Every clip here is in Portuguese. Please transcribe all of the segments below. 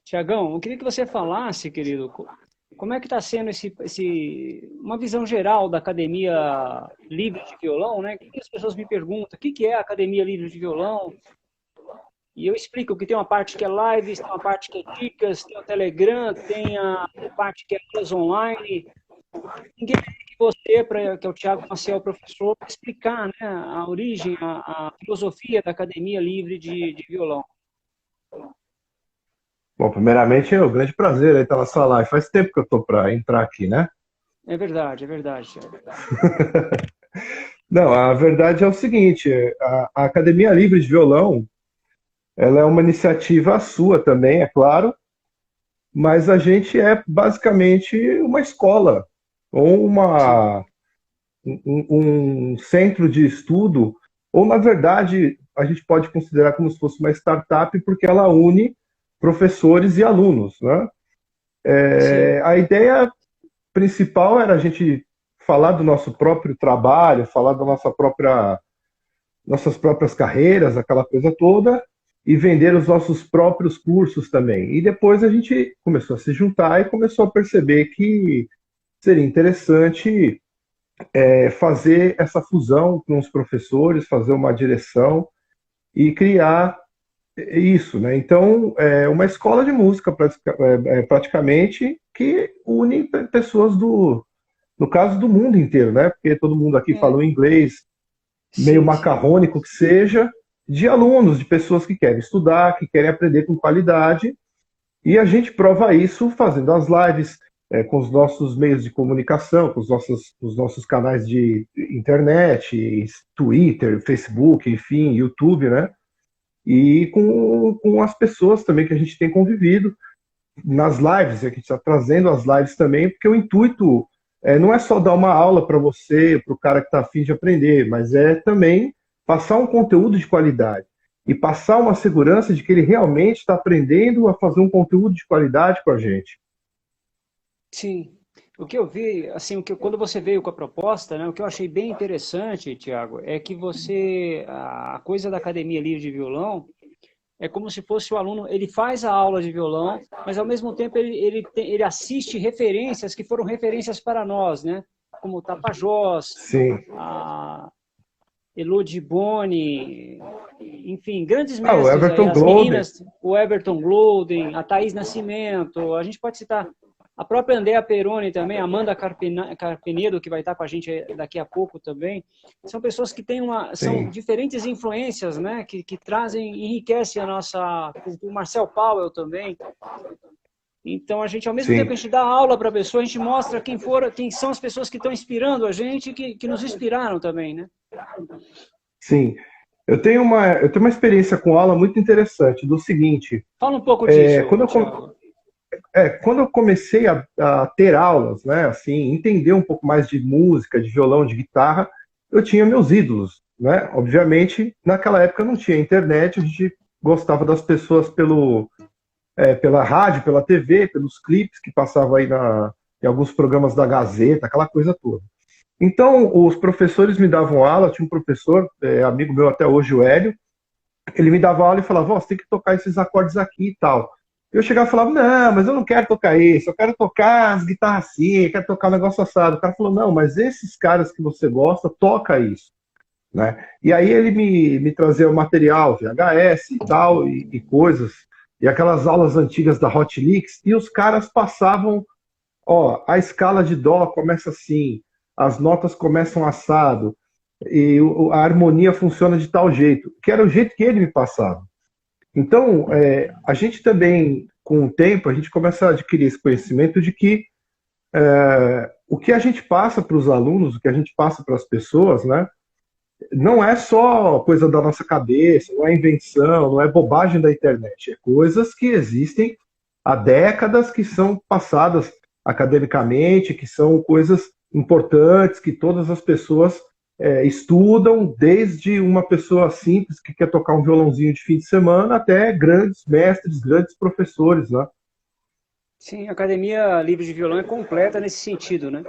Tiagão, eu queria que você falasse, querido, como é que está sendo uma visão geral da Academia Livre de Violão, né? Que as pessoas me perguntam, o que que é a Academia Livre de Violão? E eu explico que tem uma parte que é lives, tem uma parte que é dicas, tem o Telegram, tem a parte que é aulas online. Ninguém melhor que você, que é o Tiago Maciel, professor, para explicar, né, a origem, a filosofia da Academia Livre de Violão. Bom, primeiramente é um grande prazer aí estar na sua live. Faz tempo que eu estou para entrar aqui, né? É verdade, Tiago. Não, a verdade é o seguinte, a Academia Livre de Violão, ela é uma iniciativa sua também, é claro, mas a gente é basicamente uma escola ou Sim, um centro de estudo, ou na verdade a gente pode considerar como se fosse uma startup porque ela une professores e alunos, né? sim. A ideia principal era a gente falar do nosso próprio trabalho, falar da nossas próprias carreiras, aquela coisa toda, e vender os nossos próprios cursos também. E depois a gente começou a se juntar e começou a perceber que seria interessante fazer essa fusão com os professores, fazer uma direção e criar isso, né? Então, é uma escola de música praticamente que une pessoas no caso do mundo inteiro, né? Porque todo mundo aqui É, falou inglês, meio sim, sim. macarrônico que seja, de alunos, de pessoas que querem estudar, que querem aprender com qualidade, e a gente prova isso fazendo as lives, com os nossos meios de comunicação, com os nossos canais de internet, Twitter, Facebook, enfim, YouTube, né? E com as pessoas também que a gente tem convivido nas lives, a gente está trazendo as lives também, porque o intuito não é só dar uma aula para você, para o cara que está afim de aprender, mas é também passar um conteúdo de qualidade e passar uma segurança de que ele realmente está aprendendo a fazer um conteúdo de qualidade com a gente. Sim. O que eu vi, assim, quando você veio com a proposta, né, o que eu achei bem interessante, Tiago, é que a coisa da Academia Livre de Violão é como se fosse o aluno, ele faz a aula de violão, mas ao mesmo tempo ele assiste referências que foram referências para nós, né? Como o Tapajós, Sim. a Elodie Boni, enfim, grandes Ah, o mestres aí, Everton as Glover. meninas, o Everton Gloden, a Thaís Nascimento, a gente pode citar a própria Andrea Peroni também, a Amanda Carpenedo, que vai estar com a gente daqui a pouco também, são pessoas que são Sim, diferentes influências, né, que trazem, enriquecem a nossa cultura, o Marcel Powell também, então a gente, ao mesmo tempo que sim, a gente dá aula para a pessoa, a gente mostra quem são as pessoas que estão inspirando a gente, que nos inspiraram também, né? sim. Eu tenho uma experiência com aula muito interessante, do seguinte, Fala um pouco é, disso, quando eu, Thiago. quando eu comecei a ter aulas, né, assim, entender um pouco mais de música, de violão, de guitarra, eu tinha meus ídolos, né? Obviamente, naquela época não tinha internet, a gente gostava das pessoas pela rádio, pela TV, pelos clipes que passavam aí em alguns programas da Gazeta, aquela coisa toda. Então, os professores me davam aula, tinha um professor, amigo meu até hoje, o Hélio, ele me dava aula e falava, ó, você tem que tocar esses acordes aqui e tal. Eu chegava e falava, não, mas eu não quero tocar isso, eu quero tocar as guitarras assim, eu quero tocar um negócio assado. O cara falou, não, mas esses caras que você gosta, toca isso, né? E aí ele me trazia o material, VHS e tal, e coisas, e aquelas aulas antigas da Hot Licks, e os caras passavam, ó, a escala de dó começa assim, as notas começam assado, e a harmonia funciona de tal jeito, que era o jeito que ele me passava. Então, a gente também, com o tempo, a gente começa a adquirir esse conhecimento de que o que a gente passa para os alunos, o que a gente passa para as pessoas, né, não é só coisa da nossa cabeça, não é invenção, não é bobagem da internet, é coisas que existem há décadas, que são passadas academicamente, que são coisas importantes, que todas as pessoas estudam, desde uma pessoa simples que quer tocar um violãozinho de fim de semana até grandes mestres, grandes professores, né? Sim, a Academia Livre de Violão é completa nesse sentido, né?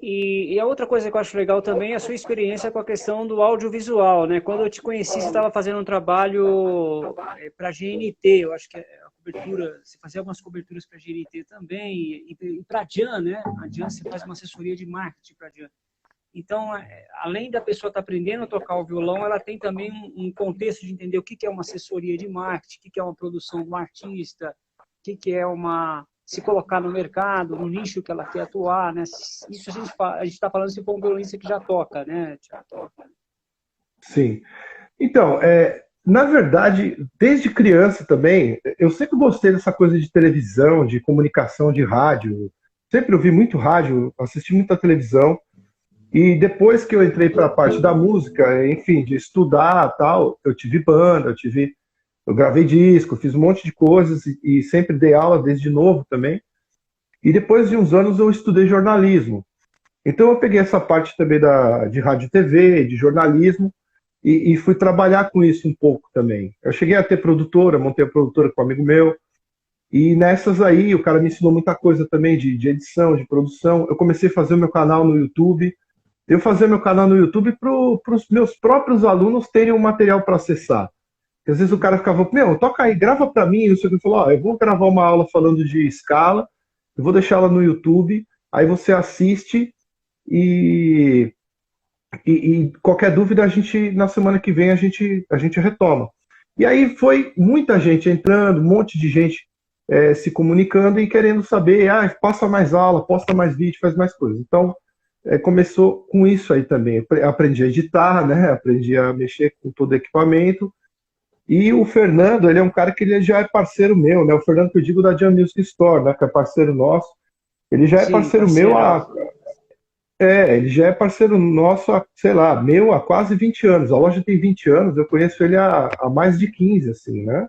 E a outra coisa que eu acho legal também é a sua experiência com a questão do audiovisual, né? Quando eu te conheci, você estava fazendo um trabalho para a GNT, eu acho que a cobertura, você fazia algumas coberturas para a GNT também, e para a Jan, né? A Jan, você faz uma assessoria de marketing para a Jan. Então, além da pessoa estar aprendendo a tocar o violão, ela tem também um contexto de entender o que é uma assessoria de marketing, o que é uma produção de um artista, o que é se colocar no mercado, no nicho que ela quer atuar, né? Isso a gente está falando se for um violonista que já toca, né, Thiago? Sim. Então, na verdade, desde criança também, eu sempre gostei dessa coisa de televisão, de comunicação, de rádio. Sempre ouvi muito rádio, assisti muita televisão. E depois que eu entrei para a parte da música, enfim, de estudar tal, eu tive banda, eu gravei disco, fiz um monte de coisas e sempre dei aula desde novo também. E depois de uns anos eu estudei jornalismo. Então eu peguei essa parte também de rádio e TV, de jornalismo, e fui trabalhar com isso um pouco também. Eu cheguei a ter produtora, montei a produtora com um amigo meu, e nessas aí o cara me ensinou muita coisa também de edição, de produção. Eu comecei a fazer o meu canal no YouTube. Eu fazia meu canal no YouTube para os meus próprios alunos terem um material para acessar. Porque às vezes o cara ficava, meu, toca aí, grava para mim. E o senhor falou, eu vou gravar uma aula falando de escala, eu vou deixar ela no YouTube, aí você assiste e qualquer dúvida na semana que vem a gente retoma. E aí foi muita gente entrando, um monte de gente se comunicando e querendo saber, passa mais aula, posta mais vídeo, faz mais coisas. Então, começou com isso aí também. Eu aprendi a editar, né? Aprendi a mexer com todo o equipamento. E o Fernando, ele é um cara que ele já é parceiro meu, né? O Fernando que eu digo da Jam Music Store, né? Que é parceiro nosso. Ele já é parceiro meu ele já é parceiro nosso há, sei lá, meu há quase 20 anos. A loja tem 20 anos, eu conheço ele há mais de 15, assim, né?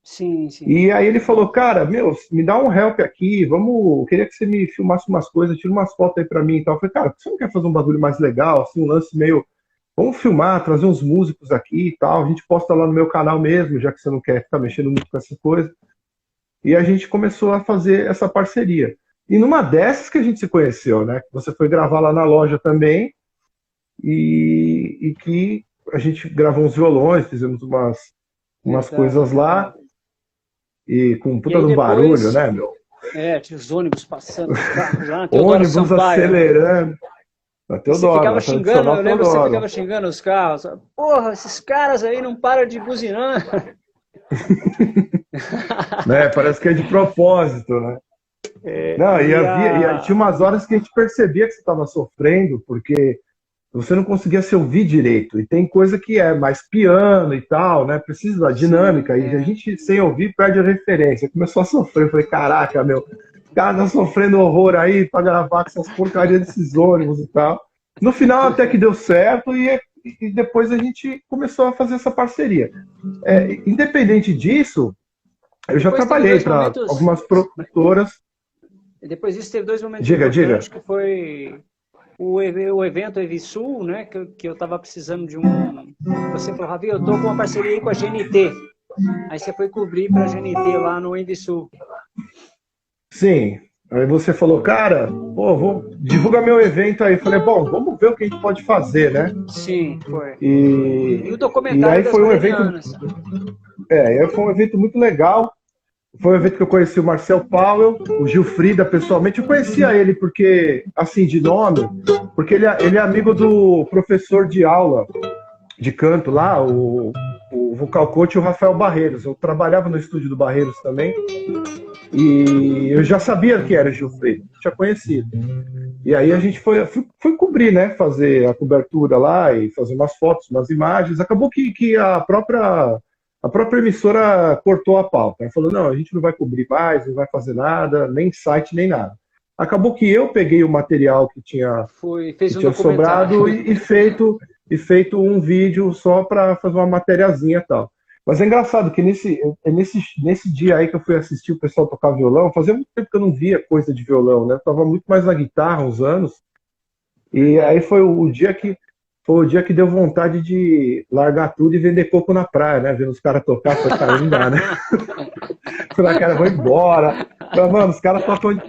Sim, sim. E aí ele falou, cara, meu, me dá um help aqui, eu queria que você me filmasse umas coisas, tira umas fotos aí pra mim e tal. Eu falei, cara, você não quer fazer um bagulho mais legal, assim, um lance meio, vamos filmar, trazer uns músicos aqui e tal, a gente posta lá no meu canal mesmo, já que você não quer ficar mexendo muito com essa coisa. E a gente começou a fazer essa parceria. E numa dessas que a gente se conheceu, né? Você foi gravar lá na loja também, e que a gente gravou uns violões, fizemos umas coisas lá. E com puta do barulho, né, meu? Tinha os ônibus passando, os carros lá, ônibus Sampaio, acelerando. Né? Você ficava xingando, eu lembro que você ficava xingando os carros. Porra, esses caras aí não param de buzinar. Né, parece que é de propósito, né? Não, tinha umas horas que a gente percebia que você estava sofrendo, porque você não conseguia se ouvir direito. E tem coisa que é mais piano e tal, né? Precisa da dinâmica. E a gente, sem ouvir, perde a referência. Começou a sofrer. Eu falei, caraca, meu, o cara tá sofrendo horror aí pra gravar com essas porcarias desses ônibus e tal. No final, até que deu certo e depois a gente começou a fazer essa parceria. Independente disso, eu já trabalhei para algumas produtoras. E depois disso, teve 2 momentos importantes, que foi o evento Evisul, né, que eu estava precisando de Você falou, Ravi, eu estou com uma parceria aí com a GNT. Aí você foi cobrir para a GNT lá no Evisul. Sim. Aí você falou, cara, divulga meu evento aí. Eu falei, bom, vamos ver o que a gente pode fazer, né? Sim, foi. E o documentário aí foi um evento. Foi um evento muito legal. Foi um evento que eu conheci o Marcel Powell, o Gil Frida pessoalmente. Eu conhecia ele porque, assim, de nome, porque ele é amigo do professor de aula de canto lá, o vocal coach, o Rafael Barreiros. Eu trabalhava no estúdio do Barreiros também. E eu já sabia que era o Gil Frida, tinha conhecido. E aí a gente foi cobrir, né? Fazer a cobertura lá e fazer umas fotos, umas imagens. Acabou que a própria emissora cortou a pauta. Ela falou, não, a gente não vai cobrir mais, não vai fazer nada, nem site, nem nada. Acabou que eu peguei o material que tinha sobrado e feito um vídeo só para fazer uma matériazinha e tal. Mas é engraçado que nesse dia aí que eu fui assistir o pessoal tocar violão, fazia muito tempo que eu não via coisa de violão, né? Eu tava muito mais na guitarra, uns anos. E aí foi o dia que deu vontade de largar tudo e vender coco na praia, né? Vendo os caras tocar, foi, cara, não dá, né? Falei, cara, vou embora. Falei, mano, os caras tocam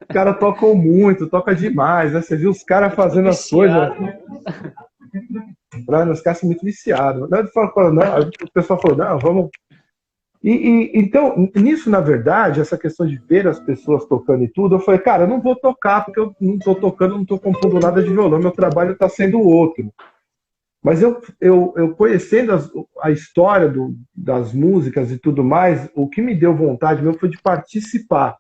caras tocam muito, toca demais, né? Você viu os caras fazendo as coisas. Os caras são muito viciados. Não, o pessoal falou, não, vamos. Então, nisso, na verdade, essa questão de ver as pessoas tocando e tudo, eu falei, cara, eu não vou tocar, porque eu não estou tocando, não estou compondo nada de violão, meu trabalho está sendo outro. Mas eu conhecendo a história das músicas e tudo mais, o que me deu vontade mesmo foi de participar.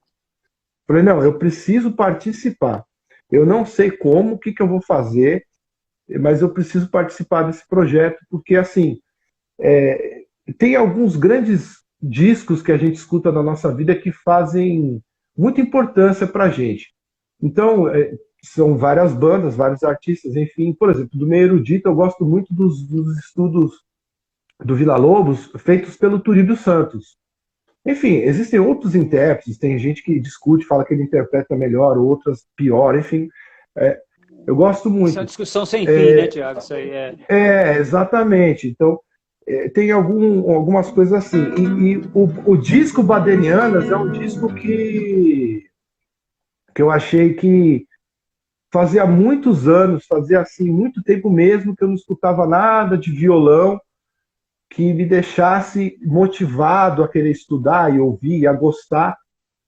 Falei, não, eu preciso participar. Eu não sei como, o que eu vou fazer, mas eu preciso participar desse projeto, porque, assim, tem alguns grandes discos que a gente escuta na nossa vida que fazem muita importância para a gente. Então, são várias bandas, vários artistas, enfim. Por exemplo, do meio erudito, eu gosto muito dos estudos do Villa-Lobos feitos pelo Turíbio Santos. Enfim, existem outros intérpretes, tem gente que discute, fala que ele interpreta melhor, outras pior, enfim. Eu gosto muito. Isso é uma discussão sem fim, né, Thiago? Isso aí exatamente. Então, tem algumas coisas assim. E o disco Badenianas é um disco que eu achei que fazia muitos anos, fazia assim, muito tempo mesmo que eu não escutava nada de violão que me deixasse motivado a querer estudar e ouvir e a gostar,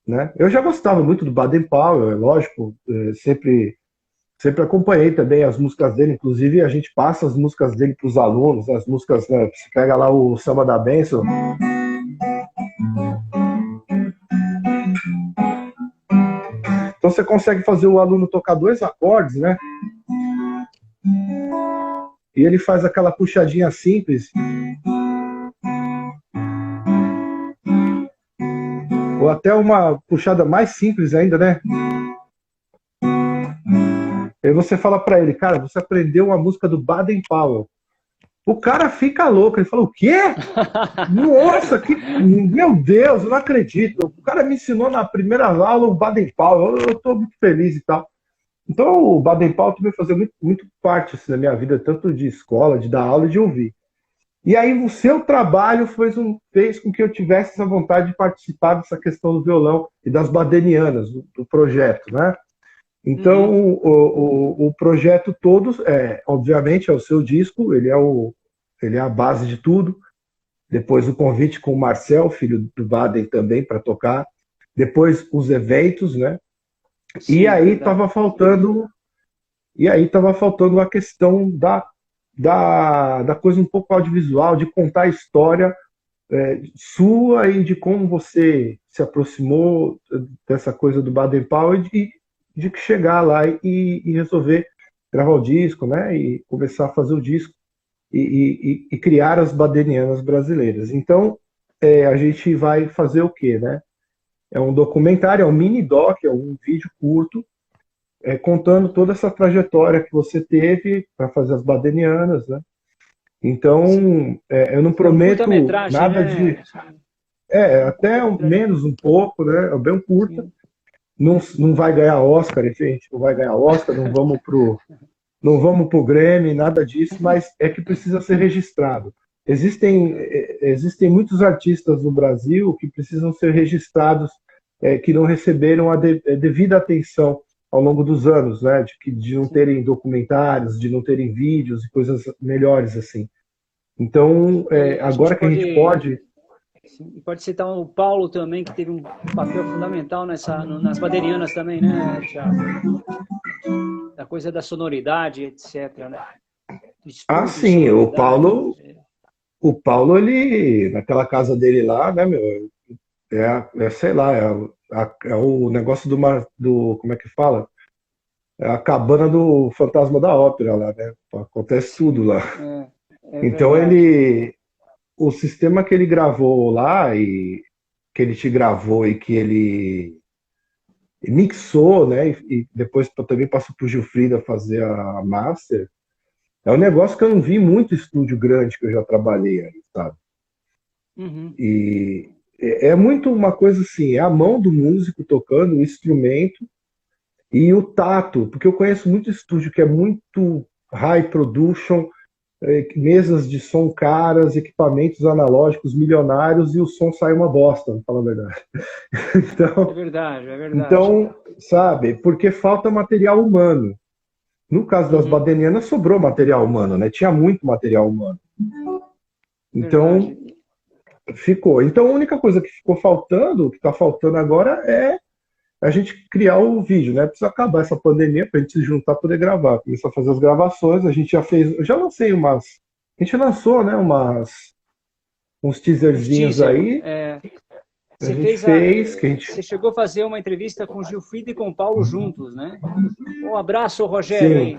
né? Eu já gostava muito do Baden Powell, lógico, sempre acompanhei também as músicas dele, inclusive a gente passa as músicas dele para os alunos, as músicas, né? Você pega lá o Samba da Benção. Então você consegue fazer o aluno tocar 2 acordes, né? E ele faz aquela puxadinha simples. Ou até uma puxada mais simples ainda, né? Aí você fala para ele, cara, você aprendeu uma música do Baden Powell. O cara fica louco, ele fala, o quê? Nossa, meu Deus, eu não acredito. O cara me ensinou na primeira aula o Baden Powell, eu estou muito feliz e tal. Então o Baden Powell também fazia muito parte assim, da minha vida, tanto de escola, de dar aula e de ouvir. E aí o seu trabalho fez com que eu tivesse essa vontade de participar dessa questão do violão e das badenianas, do projeto, né? Então, o projeto todo, obviamente, é o seu disco, ele é a base de tudo. Depois o convite com o Marcel, filho do Baden, também, para tocar. Depois os eventos, né? Sim, e aí estava faltando a questão da coisa um pouco audiovisual, de contar a história sua e de como você se aproximou dessa coisa do Baden Powell e de chegar lá e resolver gravar o disco, né? E começar a fazer o disco e criar as badenianas brasileiras. Então, a gente vai fazer o quê, né? É um documentário, é um mini-doc, é um vídeo curto, contando toda essa trajetória que você teve para fazer as badenianas, né? Então, eu não prometo nada, né? De... até menos um pouco, né? É bem curta. Não vai ganhar Oscar, enfim, a gente não vai ganhar Oscar, não vamos pro Grammy, nada disso, mas é que precisa ser registrado. Existem muitos artistas no Brasil que precisam ser registrados, que não receberam a devida atenção ao longo dos anos, né? De não terem documentários, de não terem vídeos e coisas melhores assim. Então, agora que a gente pode... Sim, e pode citar o Paulo também, que teve um papel fundamental nas badenianas também, né, Thiago? Da coisa da sonoridade, etc. Né? Sim, o Paulo, ele, naquela casa dele lá, né, meu, sei lá, é o negócio como é que fala? É a cabana do Fantasma da Ópera lá, né? Acontece tudo lá. Então verdade. O sistema que ele gravou lá, e que ele te gravou e que ele mixou, né? E depois também passou pro Gilfrida fazer a master, é um negócio que eu não vi muito estúdio grande que eu já trabalhei aí, sabe? E é muito uma coisa assim, é a mão do músico tocando o instrumento e o tato, porque eu conheço muito estúdio que é muito high production, mesas de som caras, equipamentos analógicos milionários e o som sai uma bosta, pra falar a verdade. É verdade, é verdade. Então, sabe, porque falta material humano. No caso das badenianas, sobrou material humano, né? Tinha muito material humano. Então, Verdade. ficou. Então, a única coisa que ficou faltando, que está faltando agora, é a gente criar o vídeo, né? Precisa acabar essa pandemia para a gente se juntar para poder gravar. Começar a fazer as gravações. A gente já fez, eu já lancei umas. A gente lançou, né? Uns Uns teaserzinhos teaser. aí. A Você gente fez fez, que a gente. você chegou a fazer uma entrevista com o Gilfrida e com o Paulo juntos, né? Um abraço, Rogério, Sim, aí.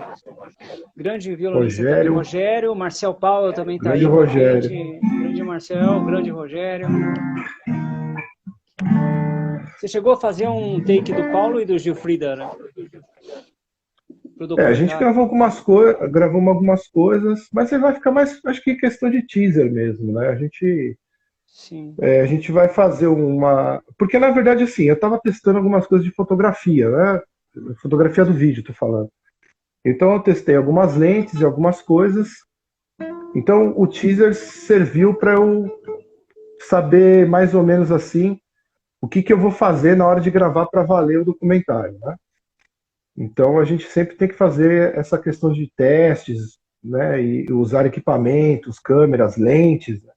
Grande violonista também, Rogério, Rogério. Marcel Paulo também está grande aí com a Rogério. gente. Grande Marcel, grande Rogério. Você chegou a fazer um take do Paulo e do Gilfrida, né? Pro A gente documentário. gravamos algumas coisas, mas você vai ficar mais, acho que questão de teaser mesmo, né? Sim. A gente vai fazer uma. Porque, na verdade, assim, eu estava testando algumas coisas de fotografia, né? Fotografia do vídeo, tô falando. Então, eu testei algumas lentes e algumas coisas. Então, o teaser serviu para eu saber mais ou menos assim o que eu vou fazer na hora de gravar para valer o documentário, né? Então, a gente sempre tem que fazer essa questão de testes, né? E usar equipamentos, câmeras, lentes, né?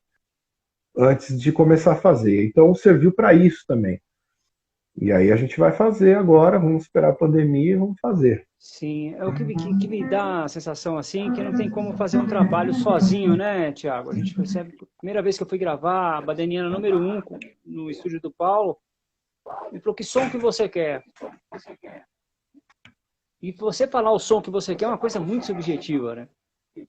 Antes de começar a fazer. Então, serviu para isso também. E aí a gente vai fazer agora, vamos esperar a pandemia e vamos fazer. Sim, é o que me dá a sensação assim, que não tem como fazer um trabalho sozinho, né, Tiago? A gente percebe, a primeira vez que eu fui gravar a Badeniana número 1 no estúdio do Paulo, ele falou, que som que você quer? E você falar o som que você quer é uma coisa muito subjetiva, né? E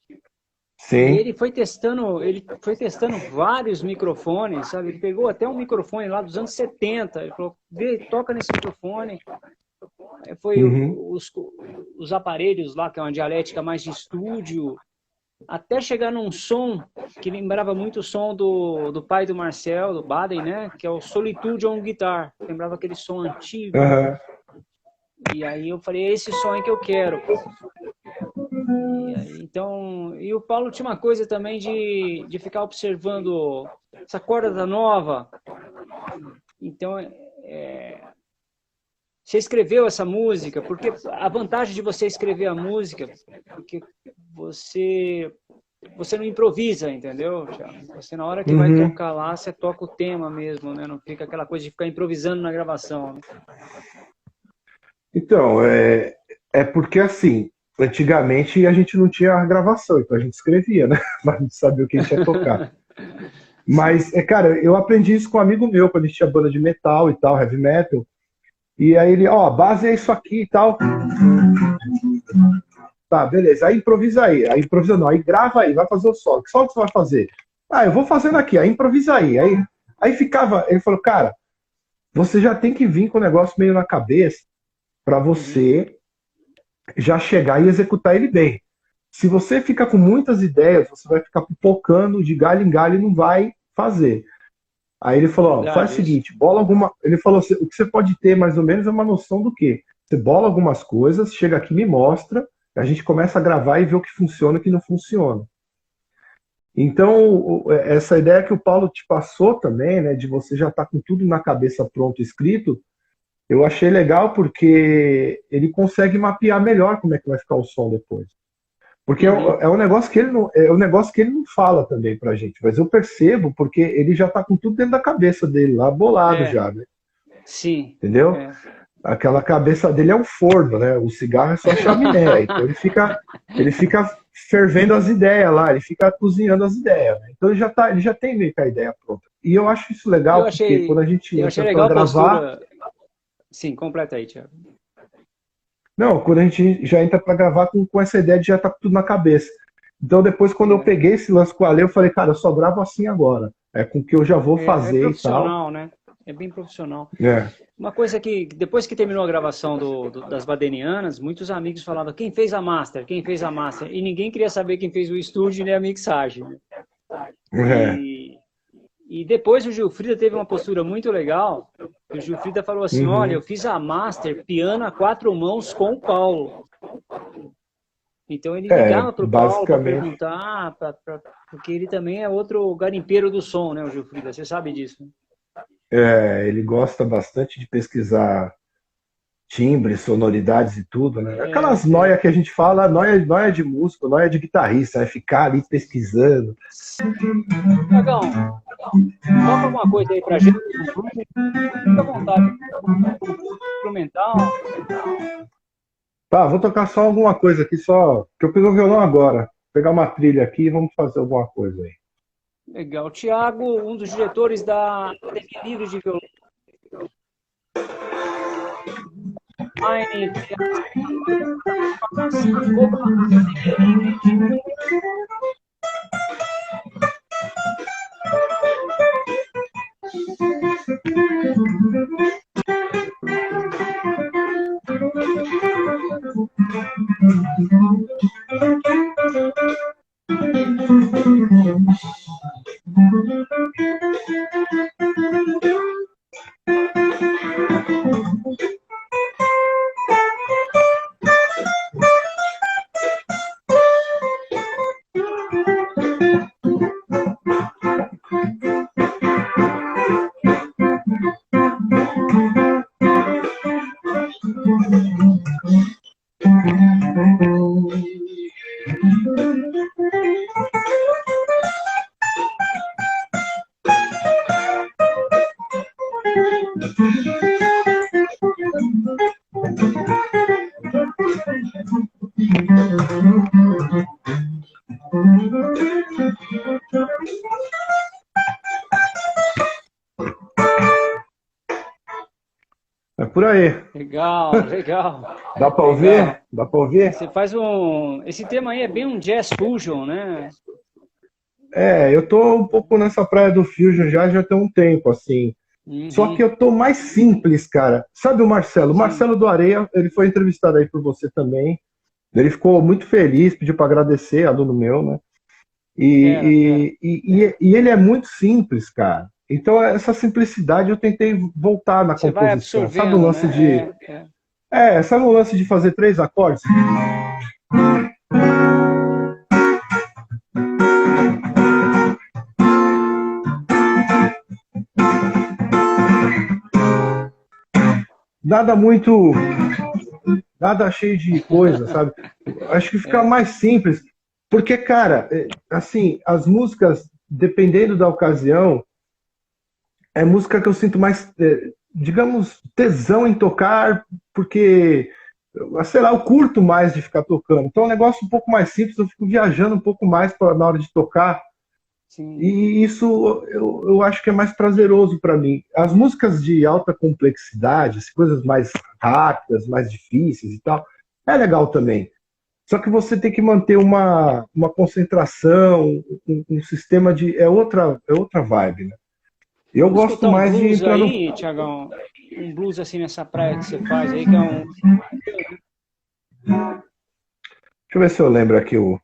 Sim. ele foi testando vários microfones, sabe? Ele pegou até um microfone lá dos anos 70, ele falou, toca nesse microfone. Foi os aparelhos lá, que é uma dialética mais de estúdio, até chegar num som que lembrava muito o som do pai do Marcel, do Baden, né? Que é o Solitude on Guitar. Lembrava aquele som antigo. Uhum. E aí eu falei, é esse som aí que eu quero. E o Paulo tinha uma coisa também de ficar observando essa corda da nova. Então, você escreveu essa música, porque a vantagem de você escrever a música, porque você não improvisa, entendeu? Você, na hora que vai tocar lá, você toca o tema mesmo, né? Não fica aquela coisa de ficar improvisando na gravação, né? Então, é porque assim, antigamente a gente não tinha gravação, então a gente escrevia, né? Mas a gente sabia o que a gente ia tocar. Mas, cara, eu aprendi isso com um amigo meu, quando a gente tinha banda de metal e tal, heavy metal. E aí ele, ó, a base é isso aqui e tal. Tá, beleza. Aí improvisa aí. Aí improvisa não. Aí grava aí, vai fazer o solo. Que solo que você vai fazer? Ah, eu vou fazendo aqui. Aí improvisa aí. Aí ficava. Ele falou, cara, você já tem que vir com o negócio meio na cabeça para você já chegar e executar ele bem. Se você fica com muitas ideias, você vai ficar pipocando de galho em galho e não vai fazer. Aí ele falou, ó, faz o seguinte, bola alguma. Ele falou assim, o que você pode ter mais ou menos é uma noção do quê? Você bola algumas coisas, chega aqui, me mostra, a gente começa a gravar e ver o que funciona e o que não funciona. Então, essa ideia que o Paulo te passou também, né, de você já estar com tudo na cabeça pronto, escrito, eu achei legal porque ele consegue mapear melhor como é que vai ficar o som depois. Porque é um negócio que ele não fala também pra gente, mas eu percebo porque ele já tá com tudo dentro da cabeça dele lá, bolado já, né? Sim. Entendeu? Aquela cabeça dele é um forno, né? O cigarro é só chaminé. Então ele fica fervendo as ideias lá, ele fica cozinhando as ideias, né? Então ele já tem meio que a ideia pronta. E eu acho isso legal, porque quando a gente entra pra gravar. Postura... Sim, completa aí, Thiago. Não, quando a gente já entra para gravar com essa ideia de já tá tudo na cabeça. Então depois, quando eu peguei esse lance com a Ale, eu falei, cara, eu só gravo assim agora. É com o que eu já vou fazer e tal. É profissional, né? É bem profissional. Uma coisa que, depois que terminou a gravação das Badenianas, muitos amigos falavam, quem fez a master? Quem fez a master? E ninguém queria saber quem fez o estúdio nem a mixagem. E depois o Gilfrida teve uma postura muito legal. O Gilfrida falou assim, olha, eu fiz a master piano a 4 mãos com o Paulo. Então ele ligava para o Paulo para basicamente. perguntar, porque ele também é outro garimpeiro do som, né, o Gilfrida? Você sabe disso, né? Ele gosta bastante de pesquisar timbres, sonoridades e tudo, né? Aquelas noia que a gente fala, noia de músico, noia de guitarrista, né? Ficar ali pesquisando. Tiagão, toca alguma coisa aí pra gente. Fica à vontade. Instrumental. Tá, vou tocar só alguma coisa aqui, só que eu peguei o violão agora. Vou pegar uma trilha aqui e vamos fazer alguma coisa aí. Legal. Tiago, um dos diretores da Academia Livre de Violão. Online, É por aí. legal, legal. Dá para ouvir? Legal. Dá para ouvir? Você faz um. Esse tema aí é bem um jazz fusion, né? Eu tô um pouco nessa praia do Fusion já tem um tempo, assim. Só que eu tô mais simples, cara. Sabe o Marcelo? O Marcelo do Areia, ele foi entrevistado aí por você também. Ele ficou muito feliz, pediu para agradecer, aluno meu, né? E ele é muito simples, cara. Então, essa simplicidade eu tentei voltar na Você vai composição. absorvendo, Sabe o lance né? sabe o lance de fazer 3 acordes? Nada cheio de coisa, sabe? Acho que fica mais simples. Porque, cara, assim, as músicas, dependendo da ocasião, é música que eu sinto mais, digamos, tesão em tocar, porque, sei lá, eu curto mais de ficar tocando. Então é um negócio um pouco mais simples, eu fico viajando um pouco mais na hora de tocar. Sim. E isso eu acho que é mais prazeroso para mim. As músicas de alta complexidade, as coisas mais rápidas, mais difíceis e tal, é legal também. Só que você tem que manter uma concentração, um sistema de. É outra vibe, né? Eu Vamos gosto escutar um mais de blues entrar no. aí, Tiagão. Um blues assim nessa praia que você faz aí, que é um. Deixa eu ver se eu lembro aqui o.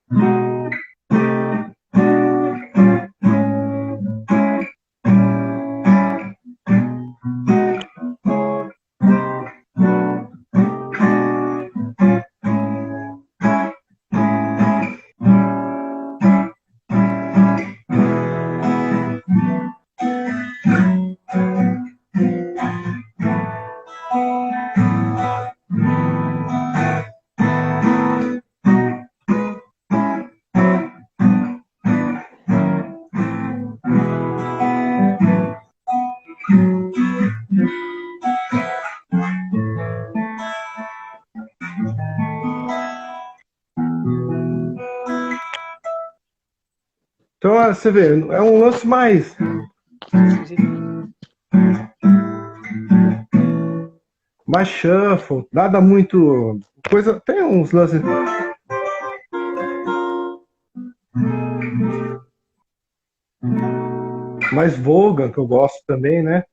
Então, você vê, é um lance mais shuffle, nada muito coisa, tem uns lances mais Vogan que eu gosto também, né?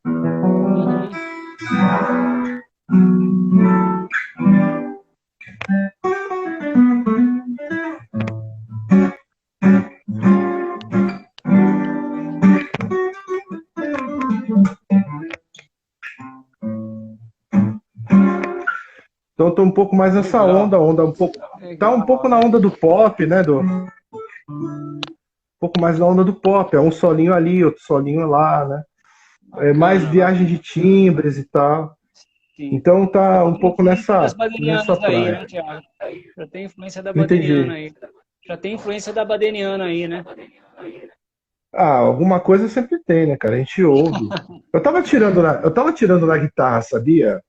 Então eu tô um pouco mais nessa onda um pouco tá um pouco na onda do pop, né? Um pouco mais na onda do pop. É um solinho ali, outro solinho lá, né? É mais viagem de timbres e tal. Sim. Então tá um pouco Das nessa badenianas aí, praia. né, Thiago? Já tem influência da Não badeniana entendi. aí. Já tem influência da badeniana aí, né? Ah, alguma coisa sempre tem, né, cara? A gente ouve. Eu tava tirando na guitarra, sabia?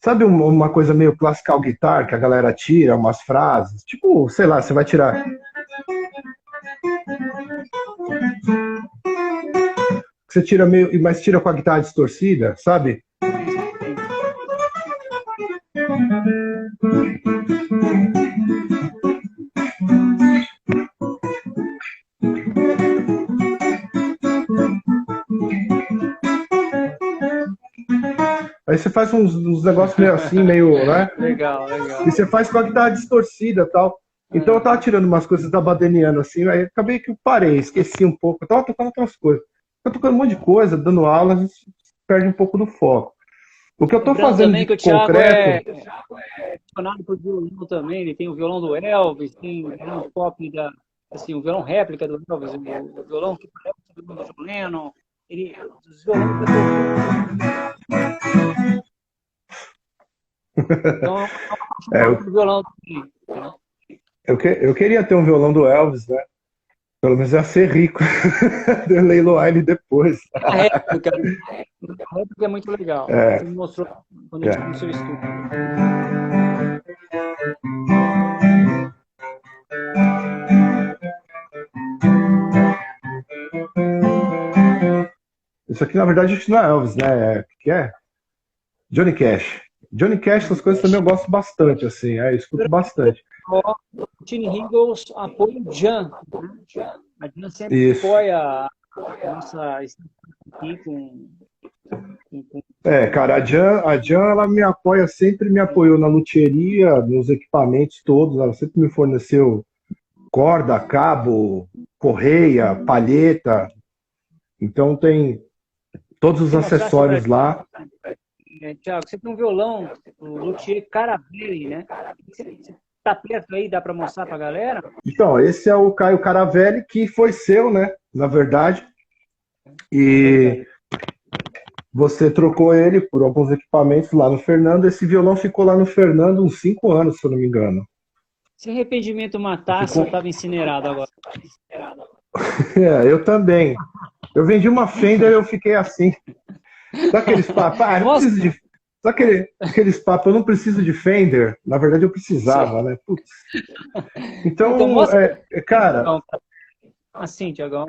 Sabe uma coisa meio classical guitar que a galera tira umas frases? Tipo, sei lá, você vai tirar. Você tira meio, mas tira com a guitarra distorcida, sabe? Sim. Aí você faz uns negócios meio assim, meio, né? Legal, E legal. você faz com a guitarra distorcida e tal. Então eu tava Aham. tirando umas coisas da Badeniana, assim, aí acabei que eu parei, esqueci um pouco. Eu tava tocando outras coisas. Eu tocando um monte de coisa, dando aula, a gente perde um pouco do foco. O que eu tô Lembrando fazendo também de que o Thiago concreto, é apaixonado por violão também. Ele tem o violão do Elvis, tem o violão pop assim, o violão réplica do Elvis, o violão que parece o violão do John Lennon. Ele, os violões da tortura. Então, é um é, apaixonado por violão também, né? eu queria ter um violão do Elvis, né? Pelo menos ia ser rico. Eu leiloar ele depois. A réplica, a réplica é muito legal. Você É, me mostrou quando a gente foi no é. seu estúdio. Isso aqui, na verdade, isso não é Elvis, né? O que é? Johnny Cash. Johnny Cash, essas coisas também eu gosto bastante, assim. Eu escuto bastante. O Tiny Eagles apoia o Jan, né? A Jan sempre Isso. apoia a nossa estação aqui com Cara, a Jan, ela me apoia, sempre me apoiou na luthieria, nos equipamentos todos. Ela sempre me forneceu corda, cabo, correia, palheta. Então tem todos os você mostrasse para acessórios lá. Thiago, você tem um violão, o luthier Caravelli, né? Você tá perto aí, dá para mostrar para a galera? Então, esse é o Caio Caravelli, que foi seu, né? Na verdade. É E verdade. você trocou ele por alguns equipamentos lá no Fernando. Esse violão ficou lá no Fernando uns 5 anos, se eu não me engano. Se arrependimento matasse, eu Ficou. estava incinerado agora. Eu também. Eu vendi uma Fender e eu fiquei assim. Sabe aqueles papos? Ah, eu não Mostra, preciso de. Sabe aqueles papos? Eu não preciso de Fender. Na verdade, eu precisava, né? Putz. então Então, mostra cara, assim, Thiagão.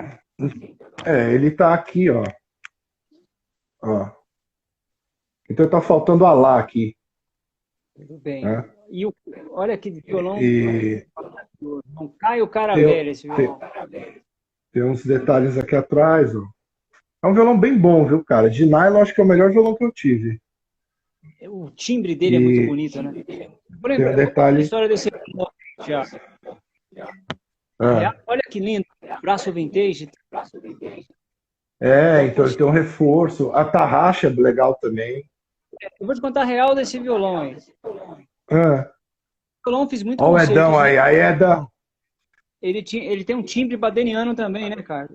ele tá aqui, ó. Ó. Então tá faltando a lá aqui, Tudo bem. né? E olha que violão, E não cai o cara tem, velho esse tem, violão. tem uns detalhes aqui atrás, ó. É um violão bem bom, viu, cara? De nylon, acho que é o melhor violão que eu tive. O timbre dele é muito E bonito, né? tem um Eu vou contar a detalhe. história desse violão, Thiago. Ah, Olha que lindo, braço vintage. então ele tem um reforço. A tarraxa é legal também. Eu vou te contar a real desse violão aí. Ah, O violão fiz muito ó o concerto Edão aí. junto. Aí, Edão. Ele tem um timbre badeniano também, né, cara?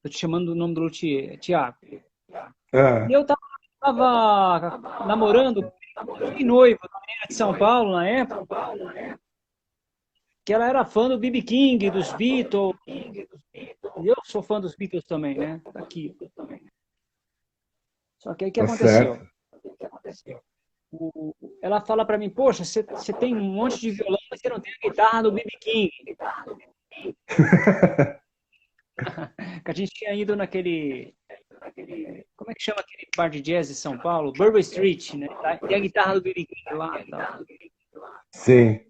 Tô te chamando do nome do luthier, Thiago. E Ah, eu tava namorando, fiquei noivo da menina de São Paulo na época, que ela era fã do B.B. King, dos Beatles. E eu sou fã dos Beatles também, né? Tá aqui. Só que aí o que tá certo. aconteceu? Ela fala pra mim, poxa, você tem um monte de violão, mas você não tem a guitarra do B.B. King. Que a gente tinha ido naquele... Como é que chama aquele bar de jazz de São Paulo? Bourbon Street, né? Tem a guitarra do B.B. King lá e tal. Sim.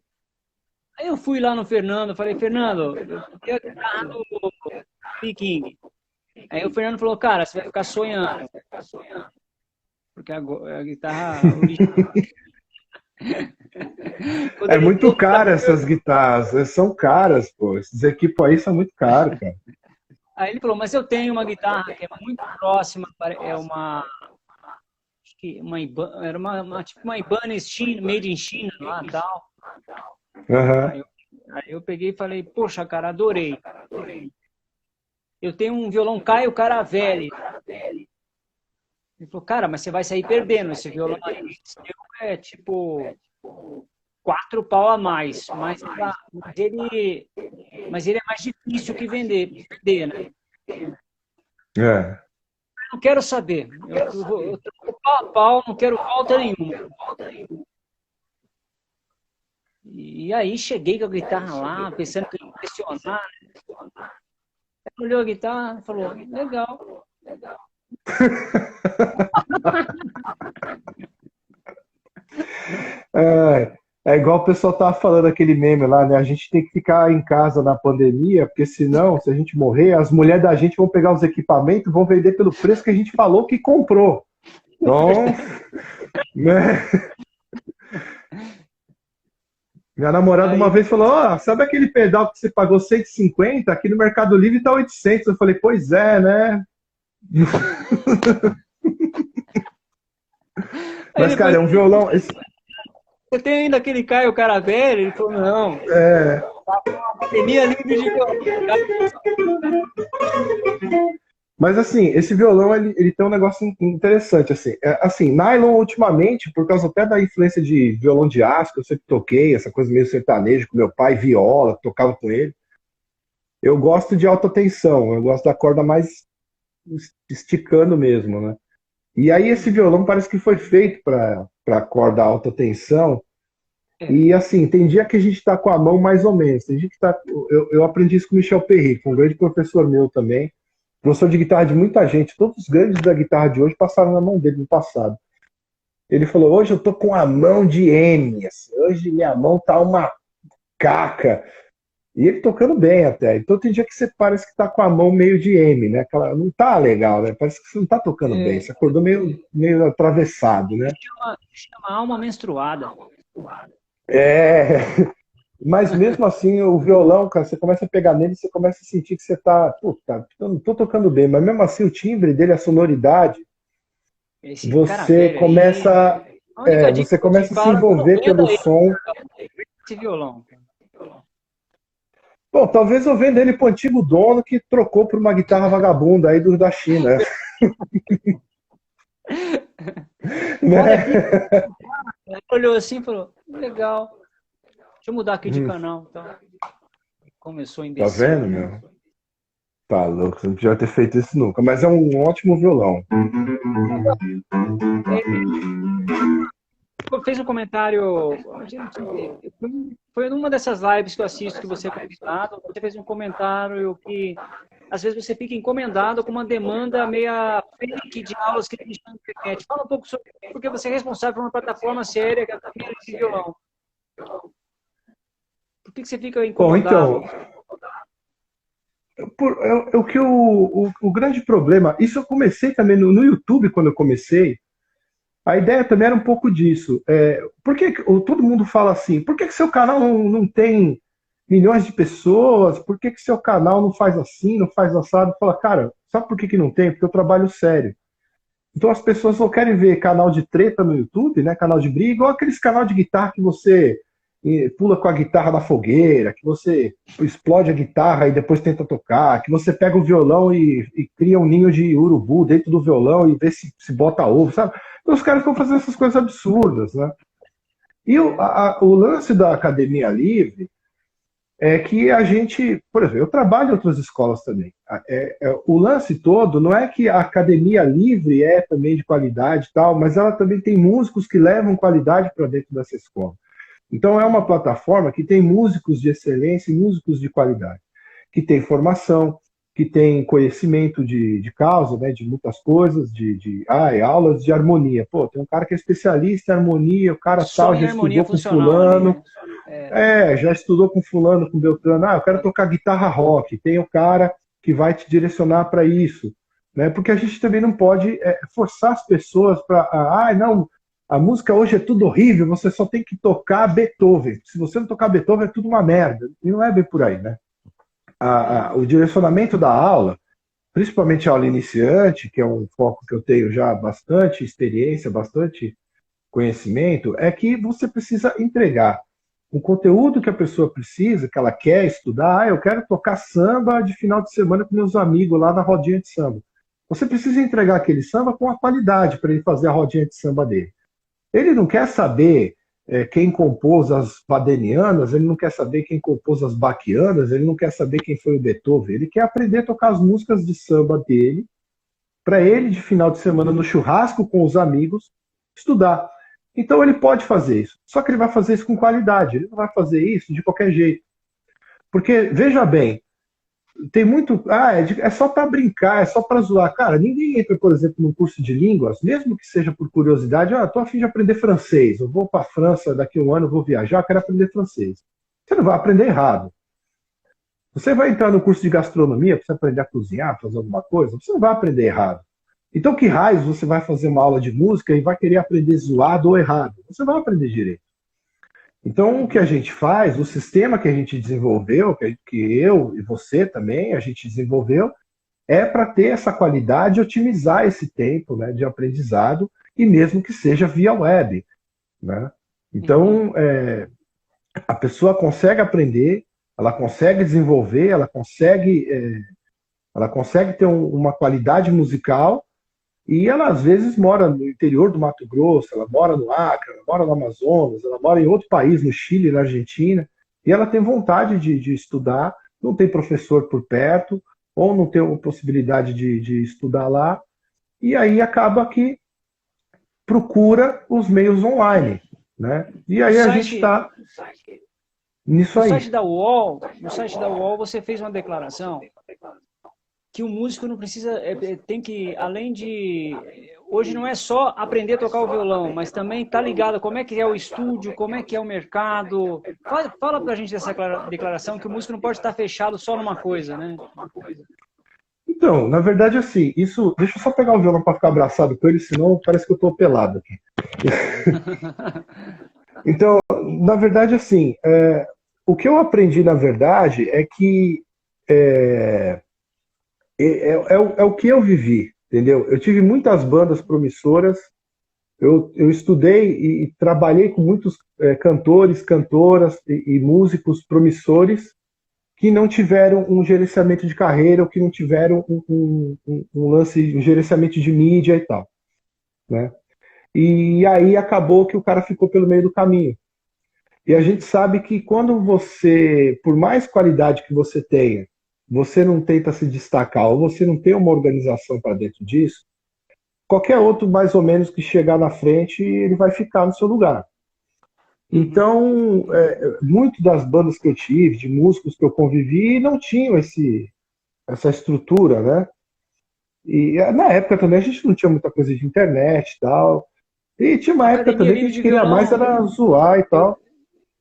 Aí eu fui lá no Fernando, falei, Fernando, eu tenho a guitarra do B.B. King. Aí o Fernando falou, cara, você vai ficar sonhando. Porque a guitarra original... Quando É ele muito trouxe pra caro mim, essas guitarras. São caras, pô. Esses equipos aí são muito caros, cara. aí ele falou, mas eu tenho uma guitarra que é muito próxima, é uma... Acho que era tipo uma Ibanez China, made in China lá e tal. Aham. Aí eu peguei e falei, poxa, cara, adorei. Eu tenho um violão Caio Caravelli. Ele falou, cara, mas você vai sair perdendo. Esse violão aí seu é tipo 4 pau a mais. Mas ele é mais difícil que vender, né? É. Não quero saber. Eu troco pau a pau, não quero falta nenhuma. E aí cheguei com a guitarra lá, pensando que ia impressionar. Ele olhou a guitarra e falou, legal. É igual o pessoal tava falando aquele meme lá, né? A gente tem que ficar em casa na pandemia, porque senão, se a gente morrer, as mulheres da gente vão pegar os equipamentos e vão vender pelo preço que a gente falou que comprou. Então, né? Minha namorada uma vez falou, ó, sabe aquele pedal que você pagou 150? Aqui no Mercado Livre tá 800. Eu falei, pois é, né? Mas, cara, é um violão... Você tem ainda aquele Caio Caravelli? Ele falou, não. Academia livre de violão. Mas assim, esse violão ele tem um negócio interessante assim. Assim, nylon ultimamente, por causa até da influência de violão de aço, que eu sempre toquei, essa coisa meio sertanejo com meu pai, viola, tocava com ele. Eu gosto de alta tensão, eu gosto da corda mais esticando mesmo, né? E aí esse violão parece que foi feito para corda alta tensão. E assim, tem dia que a gente está com a mão mais ou menos. Tem dia que tá, eu aprendi isso com o Michel Perry, um grande professor meu também. Professor de guitarra de muita gente. Todos os grandes da guitarra de hoje passaram na mão dele no passado. Ele falou, hoje eu tô com a mão de M. Assim, hoje minha mão tá uma caca. E ele tocando bem até. Então tem dia que você parece que tá com a mão meio de M, né? Aquela, não tá legal, né? Parece que você não tá tocando bem. Você acordou meio atravessado, né? Chama alma menstruada. Mas mesmo assim, o violão, cara, você começa a pegar nele, você começa a sentir que você tá, puta, eu não tô tocando bem, mas mesmo assim o timbre dele, a sonoridade, você começa, você começa a se envolver pelo som. Esse violão. Bom, talvez eu venda ele pro antigo dono que trocou por uma guitarra vagabunda aí da China. Ele olhou assim e falou, legal. Deixa eu mudar aqui de canal. Então, começou a imbecil. Tá vendo, meu? Tá louco, você não podia ter feito isso nunca, mas é um ótimo violão. Fez um comentário. Foi numa dessas lives que eu assisto que você é convidado. Você fez um comentário que às vezes você fica encomendado com uma demanda meia fake de aulas que tem na internet. Fala um pouco sobre isso, porque você é responsável por uma plataforma séria que é a Academia de Violão. Por que você fica incomodado? Bom, então, o grande problema, isso eu comecei também no YouTube quando eu comecei. A ideia também era um pouco disso. Por que todo mundo fala assim? Por que seu canal não tem milhões de pessoas? Por que seu canal não faz assim, não faz assado? Fala, cara, sabe por que não tem? Porque eu trabalho sério. Então as pessoas só querem ver canal de treta no YouTube, né? Canal de briga, igual aqueles canal de guitarra que você pula com a guitarra na fogueira, que você explode a guitarra e depois tenta tocar, que você pega o violão e cria um ninho de urubu dentro do violão e vê se bota ovo, sabe? Então os caras estão fazendo essas coisas absurdas, né? E o lance da Academia Livre é que a gente, por exemplo, eu trabalho em outras escolas também. O lance todo não é que a Academia Livre é também de qualidade e tal, mas ela também tem músicos que levam qualidade para dentro dessa escola. Então é uma plataforma que tem músicos de excelência e músicos de qualidade, que tem formação, que tem conhecimento de causa, né, de muitas coisas, aulas de harmonia. Pô, tem um cara que é especialista em harmonia, o cara tal, já estudou com fulano, já estudou com fulano, com Beltrano, eu quero tocar guitarra rock, tem o cara que vai te direcionar para isso, né, porque a gente também não pode forçar as pessoas para, não, a música hoje é tudo horrível, você só tem que tocar Beethoven. Se você não tocar Beethoven, é tudo uma merda. E não é bem por aí, né? O direcionamento da aula, principalmente a aula iniciante, que é um foco que eu tenho já bastante experiência, bastante conhecimento, é que você precisa entregar um conteúdo que a pessoa precisa, que ela quer estudar. Eu quero tocar samba de final de semana com meus amigos lá na rodinha de samba. Você precisa entregar aquele samba com a qualidade para ele fazer a rodinha de samba dele. Ele não quer saber quem compôs as Badenianas, ele não quer saber quem compôs as Baquianas, ele não quer saber quem foi o Beethoven, ele quer aprender a tocar as músicas de samba dele, para ele, de final de semana, no churrasco com os amigos, estudar. Então ele pode fazer isso, só que ele vai fazer isso com qualidade, ele não vai fazer isso de qualquer jeito. Porque, veja bem, tem muito. É só para brincar, é só para zoar. Cara, ninguém entra, por exemplo, num curso de línguas, mesmo que seja por curiosidade. Tô a fim de aprender francês. Eu vou para a França daqui a um ano, eu vou viajar, quero aprender francês. Você não vai aprender errado. Você vai entrar no curso de gastronomia para você aprender a cozinhar, fazer alguma coisa, você não vai aprender errado. Então, que raios você vai fazer uma aula de música e vai querer aprender zoado ou errado? Você vai aprender direito. Então, o que a gente faz, o sistema que a gente desenvolveu, que eu e você também, a gente desenvolveu, é para ter essa qualidade e otimizar esse tempo, né, de aprendizado, e mesmo que seja via web. Né? Então, a pessoa consegue aprender, ela consegue desenvolver, ela consegue ter uma qualidade musical. E ela, às vezes, mora no interior do Mato Grosso, ela mora no Acre, ela mora no Amazonas, ela mora em outro país, no Chile, na Argentina, e ela tem vontade de estudar, não tem professor por perto, ou não tem a possibilidade de estudar lá, e aí acaba que procura os meios online. Né? E aí a gente está nisso aí. No site da UOL, você fez uma declaração que o músico não precisa, tem que, além de, hoje não é só aprender a tocar o violão, mas também tá ligado como é que é o estúdio, como é que é o mercado. Fala pra gente dessa declaração que o músico não pode estar fechado só numa coisa, né? Então, na verdade, assim, isso, deixa eu só pegar o violão para ficar abraçado com ele, senão parece que eu tô pelado aqui. Então, na verdade, assim, o que eu aprendi, na verdade, é que é o que eu vivi, entendeu? Eu tive muitas bandas promissoras, eu estudei e trabalhei com muitos cantores, cantoras e músicos promissores que não tiveram um gerenciamento de carreira ou que não tiveram um gerenciamento de mídia e tal, né? E aí acabou que o cara ficou pelo meio do caminho. E a gente sabe que quando você, por mais qualidade que você tenha, você não tenta se destacar ou você não tem uma organização para dentro disso, qualquer outro mais ou menos que chegar na frente, ele vai ficar no seu lugar. Então, muito das bandas que eu tive, de músicos que eu convivi, não tinham essa estrutura, né? E na época também a gente não tinha muita coisa de internet e tal. E tinha uma época também que a gente queria mais era zoar e tal.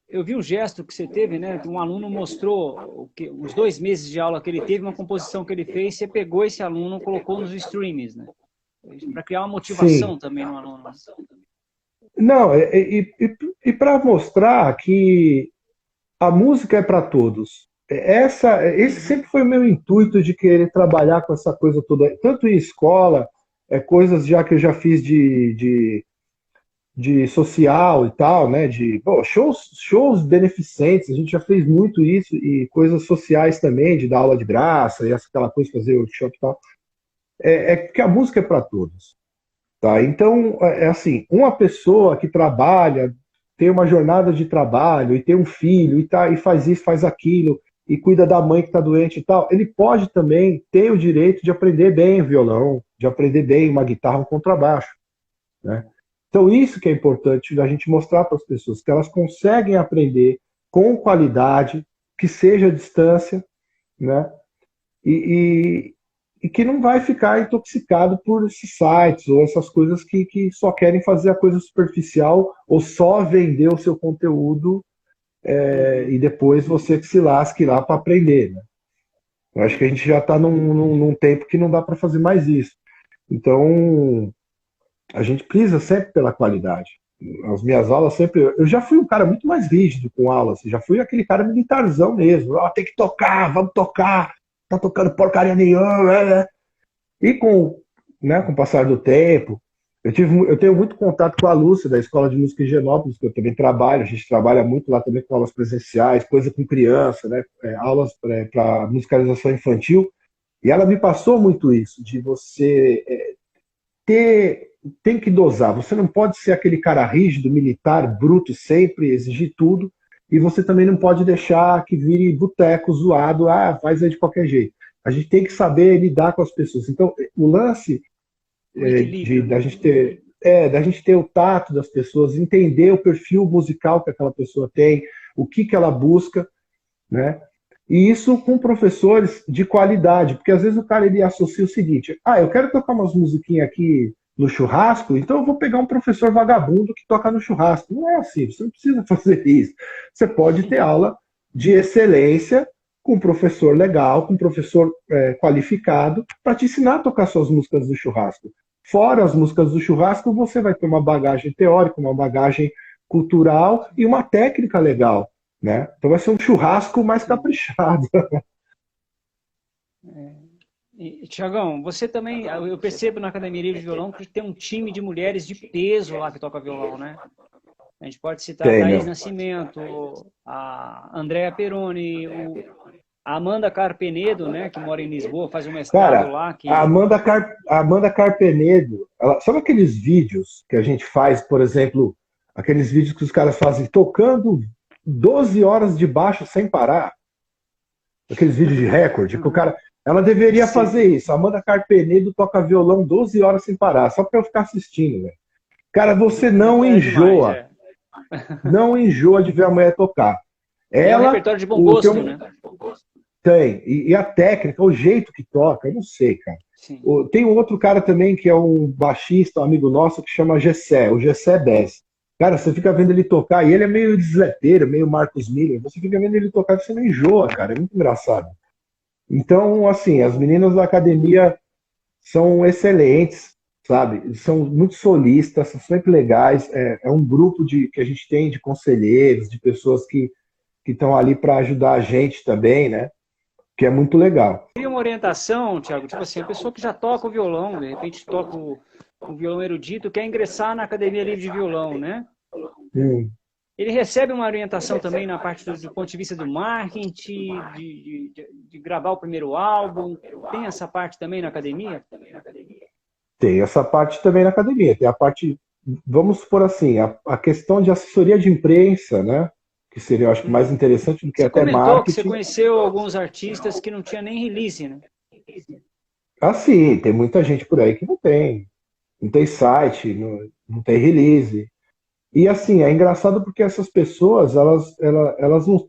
Eu vi um gesto que você teve, né? Um aluno mostrou os 2 meses de aula que ele teve, uma composição que ele fez, você pegou esse aluno e colocou nos streams, né? Para criar uma motivação. Sim. Também no aluno. Não, e para mostrar que a música é para todos. Esse sempre foi o meu intuito de querer trabalhar com essa coisa toda, tanto em escola, coisas já que eu já fiz de social e tal, né? Shows beneficentes, a gente já fez muito isso, e coisas sociais também, de dar aula de graça, e aquela coisa de fazer workshop e tal. Porque a música é para todos. Tá? Então, assim, uma pessoa que trabalha, tem uma jornada de trabalho, e tem um filho, e faz isso, faz aquilo, e cuida da mãe que está doente e tal, ele pode também ter o direito de aprender bem violão, de aprender bem uma guitarra, um contrabaixo, né? Então, isso que é importante a gente mostrar para as pessoas, que elas conseguem aprender com qualidade, que seja à distância, né? E que não vai ficar intoxicado por esses sites ou essas coisas que só querem fazer a coisa superficial ou só vender o seu conteúdo e depois você que se lasque lá para aprender, né? Eu acho que a gente já está num tempo que não dá para fazer mais isso. Então, a gente precisa sempre pela qualidade. As minhas aulas sempre... Eu já fui um cara muito mais rígido com aulas. Já fui aquele cara militarzão mesmo. Tem que tocar, vamos tocar. Tá tocando porcaria nenhuma. E com o passar do tempo, Eu tenho muito contato com a Lúcia, da Escola de Música em Higienópolis, que eu também trabalho. A gente trabalha muito lá também com aulas presenciais, coisa com criança, né? Aulas para musicalização infantil. E ela me passou muito isso, de você ter, tem que dosar. Você não pode ser aquele cara rígido, militar, bruto sempre, exigir tudo. E você também não pode deixar que vire boteco zoado, faz aí de qualquer jeito. A gente tem que saber lidar com as pessoas. Então, o lance O equilíbrio, da né? gente ter da gente ter o tato das pessoas, entender o perfil musical que aquela pessoa tem, o que ela busca, né? E isso com professores de qualidade, porque às vezes o cara ele associa o seguinte: eu quero tocar umas musiquinhas aqui no churrasco, então eu vou pegar um professor vagabundo que toca no churrasco. Não é assim, você não precisa fazer isso. Você pode ter aula de excelência com um professor legal, com um professor qualificado, para te ensinar a tocar suas músicas do churrasco. Fora as músicas do churrasco, você vai ter uma bagagem teórica, uma bagagem cultural e uma técnica legal. Né? Então vai ser um churrasco mais caprichado. Tiagão, você também, eu percebo na Academia Livre de Violão que tem um time de mulheres de peso lá que toca violão, né? A gente pode citar a Thaís Nascimento, a Andrea Peroni, a Amanda Carpenedo, né, que mora em Lisboa, faz um mestrado lá. A Amanda Carpenedo, sabe aqueles vídeos que a gente faz, por exemplo, aqueles vídeos que os caras fazem tocando 12 horas de baixo sem parar? Aqueles vídeos de recorde, que o cara... Ela deveria fazer isso. A Amanda Carpenedo toca violão 12 horas sem parar, só para eu ficar assistindo, velho. Cara, você não enjoa. Não enjoa de ver a mulher tocar. É um repertório de bom gosto, né? Tem. E a técnica, o jeito que toca, eu não sei, cara. Sim. Tem um outro cara também que é um baixista, um amigo nosso, que chama Gessé, o Gessé 10. Cara, você fica vendo ele tocar, e ele é meio desleteiro, meio Marcos Miller. Você fica vendo ele tocar e você não enjoa, cara. É muito engraçado. Então, assim, as meninas da academia são excelentes, sabe? São muito solistas, são sempre legais. É um grupo que a gente tem de conselheiros, de pessoas que estão ali para ajudar a gente também, né? Que é muito legal. Tem uma orientação, Thiago, tipo assim, a pessoa que já toca o violão, de repente toca o violão erudito, quer ingressar na Academia Livre de Violão, né? Ele recebe uma orientação também na parte do ponto de vista do marketing, de gravar o primeiro álbum. Tem essa parte também na academia? Tem essa parte também na academia. Tem a parte, vamos supor assim, a questão de assessoria de imprensa, né? Que seria, eu acho, mais interessante do que até marketing. Você comentou que você conheceu alguns artistas que não tinha nem release, né? Sim, tem muita gente por aí que não tem. Não tem site, não tem release. E assim, é engraçado porque essas pessoas, elas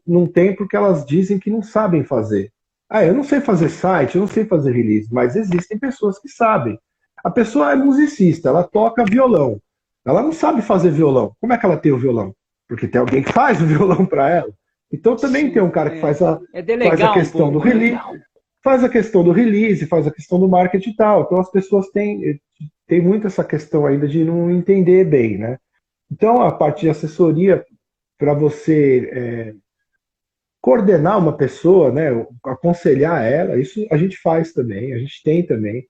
não têm porque elas dizem que não sabem fazer. Eu não sei fazer site, eu não sei fazer release, mas existem pessoas que sabem. A pessoa é musicista, ela toca violão. Ela não sabe fazer violão. Como é que ela tem o violão? Porque tem alguém que faz o violão para ela. Então também tem um cara que faz a questão do release, faz a questão do release, faz a questão do marketing e tal. Então as pessoas têm muito essa questão ainda de não entender bem, né? Então, a parte de assessoria, para você coordenar uma pessoa, né, aconselhar ela, isso a gente faz também, a gente tem também.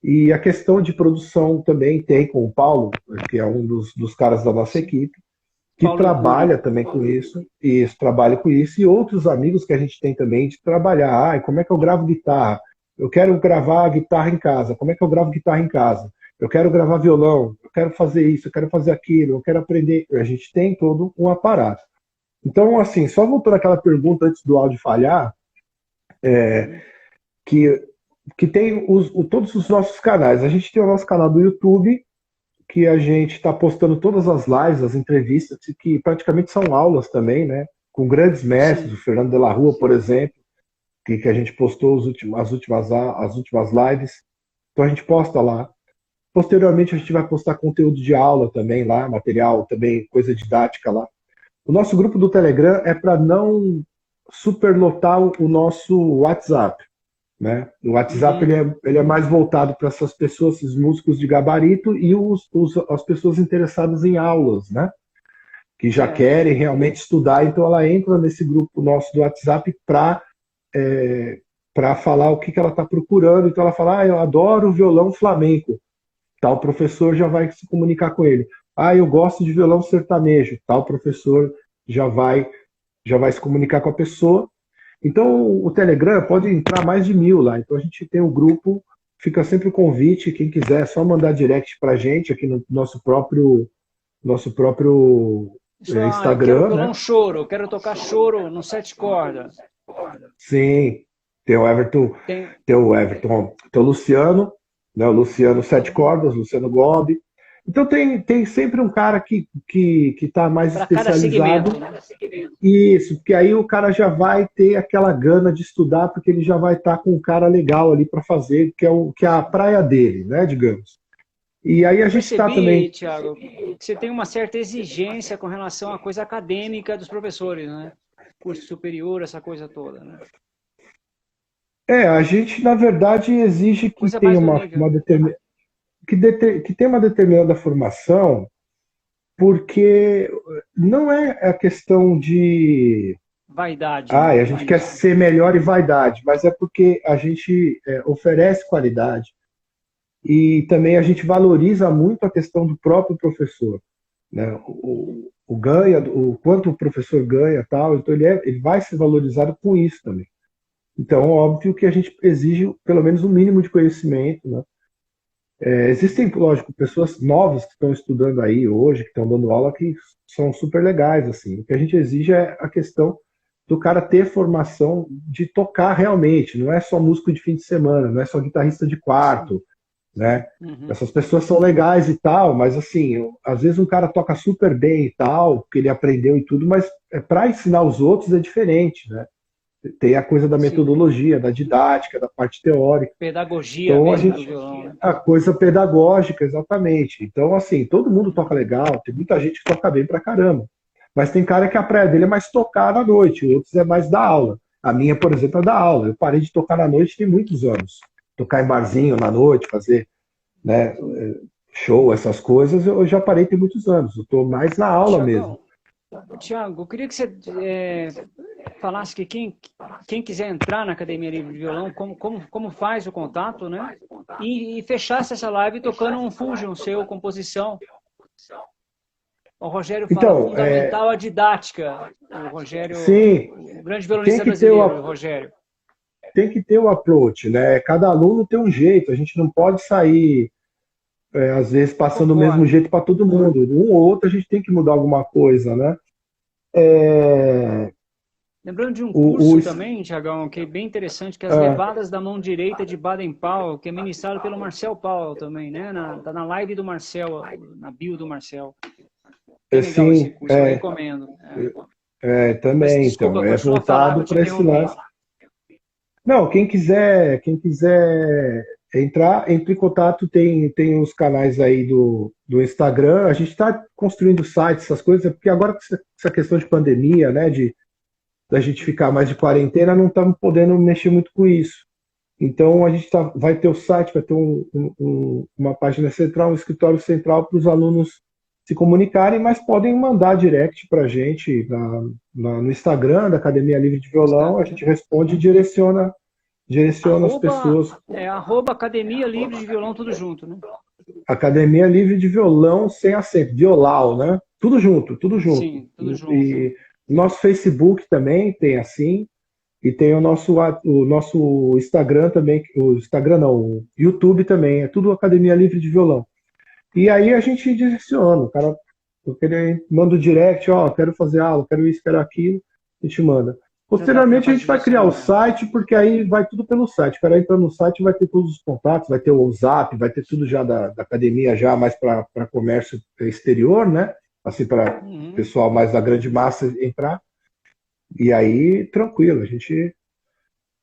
E a questão de produção também tem com o Paulo, que é um dos caras da nossa equipe, que Paulo trabalha também com isso, trabalha com isso, e outros amigos que a gente tem também de trabalhar. Como é que eu gravo guitarra? Eu quero gravar guitarra em casa. Como é que eu gravo guitarra em casa? Eu quero gravar violão, eu quero fazer isso, eu quero fazer aquilo, eu quero aprender. A gente tem todo um aparato. Então, assim, só voltando àquela pergunta antes do áudio falhar, que tem todos os nossos canais. A gente tem o nosso canal do YouTube, que a gente está postando todas as lives, as entrevistas, que praticamente são aulas também, né? Com grandes mestres, o Fernando de la Rua, por exemplo, que a gente postou as últimas lives. Então a gente posta lá. Posteriormente, a gente vai postar conteúdo de aula também lá, material também, coisa didática lá. O nosso grupo do Telegram é para não superlotar o nosso WhatsApp, né? O WhatsApp ele é mais voltado para essas pessoas, esses músicos de gabarito e as pessoas interessadas em aulas, né? Que já querem realmente estudar, então ela entra nesse grupo nosso do WhatsApp para falar o que ela está procurando. Então ela fala, eu adoro violão flamenco. tal professor já vai se comunicar com ele. Ah, eu gosto de violão sertanejo, tal professor já vai, já vai se comunicar com a pessoa. Então, o Telegram pode entrar mais de 1.000 lá. Então, a gente tem o grupo, fica sempre o convite, quem quiser, é só mandar direct pra gente aqui no nosso próprio Eu quero Instagram, violão né? choro, eu quero tocar choro no 7 cordas. Sim, tem o Everton, Tem tem o Luciano, né? O Luciano Sete Cordas, Luciano Gobi. Então tem sempre um cara que está mais para cada segmento, especializado. né? Isso, porque aí o cara já vai ter aquela gana de estudar, porque ele já vai estar com um cara legal ali para fazer, que é a praia dele, né, digamos. E aí a Eu gente está percebi, também. Thiago, que você tem uma certa exigência com relação à coisa acadêmica dos professores, né? Curso superior, essa coisa toda, né? A gente, na verdade, exige que Coisa tenha mais do uma nível. que tenha uma determinada formação, porque não é a questão de Vaidade, né? a Não é gente quer isso. ser melhor e vaidade, mas é porque a gente oferece qualidade e também a gente valoriza muito a questão do próprio professor, né? O ganha, o quanto o professor ganha, tal, então ele vai ser valorizado com isso também. Então, óbvio que a gente exige pelo menos um mínimo de conhecimento, né? Existem, lógico, pessoas novas que estão estudando aí hoje, que estão dando aula, que são super legais, assim. O que a gente exige é a questão do cara ter formação de tocar realmente, não é só músico de fim de semana, não é só guitarrista de Sim. quarto, né? Uhum. Essas pessoas são legais e tal, mas assim, às vezes um cara toca super bem e tal, porque ele aprendeu e tudo, mas para ensinar os outros é diferente, né? Tem a coisa da Sim. metodologia, da didática, da parte teórica. Pedagogia Então a mesmo do gente violão, né? a coisa pedagógica, exatamente. Então, assim, todo mundo toca legal, tem muita gente que toca bem pra caramba. Mas tem cara que a praia dele é mais tocar na noite, outros é mais dar aula. A minha, por exemplo, é dar aula. Eu parei de tocar na noite tem muitos anos. Tocar em barzinho na noite, fazer, né, show, essas coisas, eu já parei tem muitos anos. Eu tô mais na aula mesmo. Tiago, eu queria que você falasse que quem quiser entrar na Academia Livre de Violão, como faz o contato, né? E fechasse essa live tocando um Fusion, seu, composição. O Rogério fala, Então, fundamental a didática. O Rogério, sim, o grande tem violonista que ter brasileiro, o o, Rogério. tem que ter o approach, né? Cada aluno tem um jeito, a gente não pode sair às vezes passando o mesmo Concordo. jeito para todo mundo. Um ou outro a gente tem que mudar alguma coisa, né? É, Lembrando de um o, curso o, também, Tiagão, que é bem interessante, que é As ah, Levadas da Mão Direita de Baden-Powell, que é ministrado pelo Marcel Powell também, né? Tá na live do Marcel, na bio do Marcel. Bem legal esse sim, curso, eu recomendo. Mas também, desculpa, então, é continua a falar que voltado eu te para esse interrompi. lance. Não, quem quiser entrar, entre em contato, tem os canais aí do Instagram. A gente está construindo sites, essas coisas, porque agora com essa questão de pandemia, né, da gente ficar mais de quarentena, não estamos podendo mexer muito com isso. Então a gente vai ter o site, vai ter uma página central, um escritório central para os alunos se comunicarem, mas podem mandar direct para a gente no Instagram da Academia Livre de Violão, a Instagram. gente responde e direciona as pessoas. Arroba Academia Livre de Violão, tudo junto, né? Academia Livre de Violão sem acento, Violau, né? Tudo junto, tudo junto. Sim, tudo junto. E nosso Facebook também tem assim, e tem o nosso Instagram também, o Instagram não, o YouTube também, é tudo Academia Livre de Violão. E aí a gente direciona, o cara manda o direct, ó, quero fazer aula, quero isso, quero aquilo, a gente manda. Já Posteriormente a faz gente vai criar o direcionamento. site, porque aí vai tudo pelo site. O cara entra no site, vai ter todos os contatos, vai ter o WhatsApp, vai ter tudo já da academia, já mais para comércio exterior, né? Assim, para o Uhum. pessoal mais da grande massa entrar. E aí, tranquilo, a gente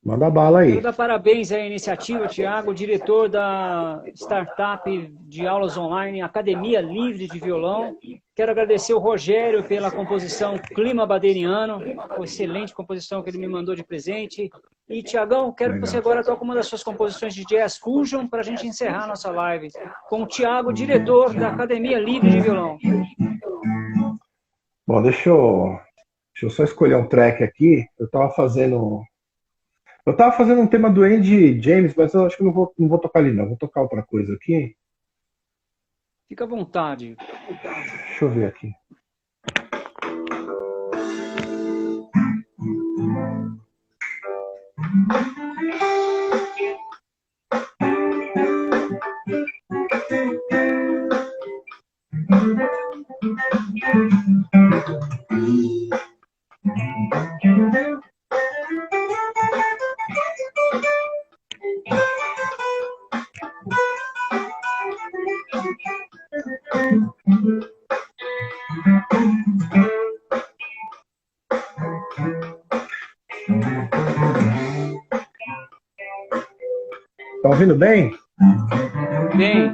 manda bala Quero aí. dar parabéns à iniciativa, Tiago, diretor da startup de aulas online Academia Livre de Violão. Quero agradecer o Rogério pela composição Clima Baderiano, uma excelente composição que ele me mandou de presente. E, Tiagão, quero que você Legal. agora toque uma das suas composições de jazz fusion para a gente encerrar a nossa live, com o Tiago, diretor da Academia Livre de Violão. Bom, deixa eu só escolher um track aqui. Eu tava fazendo um tema do Andy James, mas eu acho que eu não vou tocar ali, não. Vou tocar outra coisa aqui. Fica à vontade. Deixa eu ver aqui. Tá ouvindo bem? Bem.